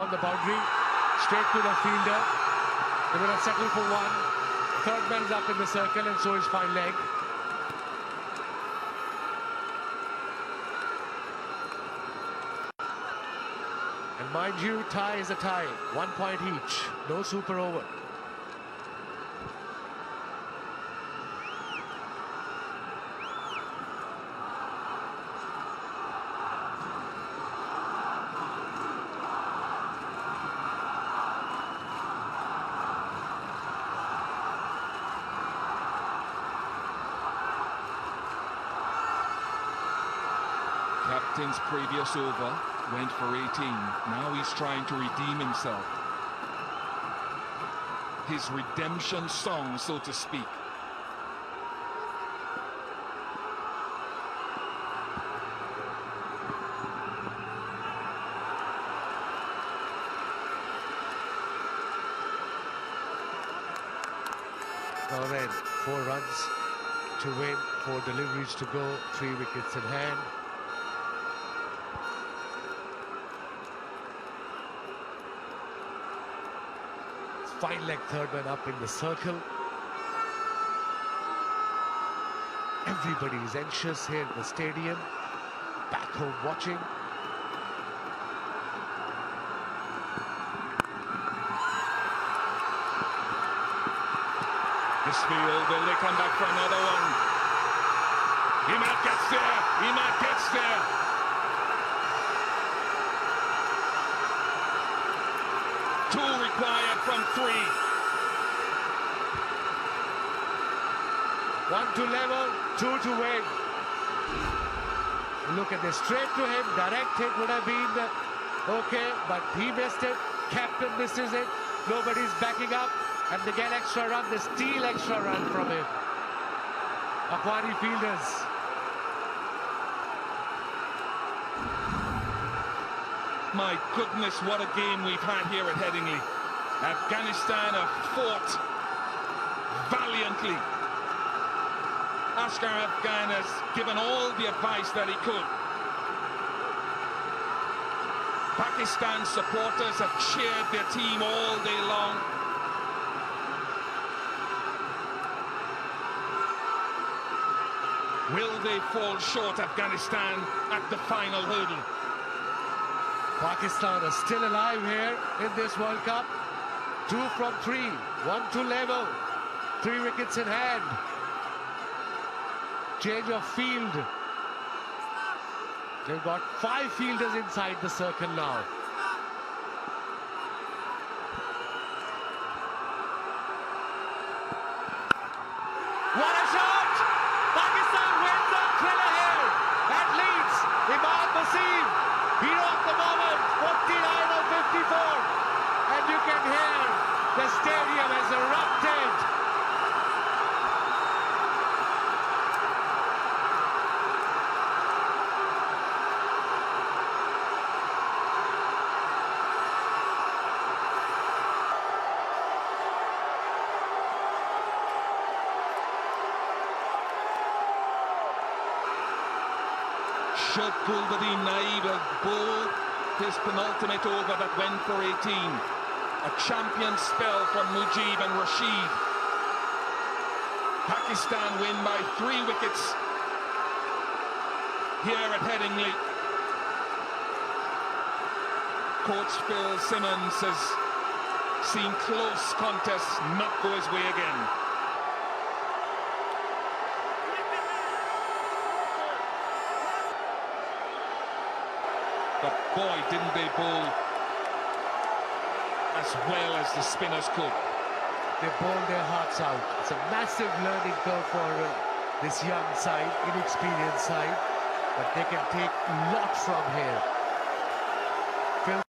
on the boundary, straight to the fielder. They're going to settle for one. Third man's up in the circle, and so is fine leg. And mind you, tie is a tie. 1 point each. No super over. Captain's previous over went for 18. Now he's trying to redeem himself. His redemption song, so to speak. Now then, 4 runs to win, 4 deliveries to go, 3 wickets in hand. Fine leg third man up in the circle. Everybody is anxious here in the stadium. Back home watching. This field, will they come back for another one? Emad gets there. Emad gets there. Two required from 3. 1 to level, 2 to win. Look at this, straight to him, direct hit would have been okay, but he missed it. Captain misses it. Nobody's backing up, and they get extra run. They steal extra run from him. Afghani fielders. My goodness, what a game we've had here at Headingley. Afghanistan have fought valiantly. Asghar Afghan has given all the advice that he could. Pakistan supporters have cheered their team all day long. Will they fall short, Afghanistan, at the final hurdle? Pakistan are still alive here in this World Cup. 2 from 3, 1 to level, 3 wickets in hand. Change of field. They've got 5 fielders inside the circle now. What a shot! Pakistan wins on thriller here at Leeds. Imad Wasim, hero of the moment, 49 of 54. And you can hear the stadium has erupted. Should Gulbuddin Naib have bowled his penultimate over that went for 18? A champion spell from Mujib and Rashid. Pakistan win by 3 wickets here at Headingley. Coach Phil Simmons has seen close contests not go his way again. But boy, didn't they bowl as well as the spinners could. They bowled their hearts out. It's a massive learning curve for this young side, inexperienced side, but they can take lots from here.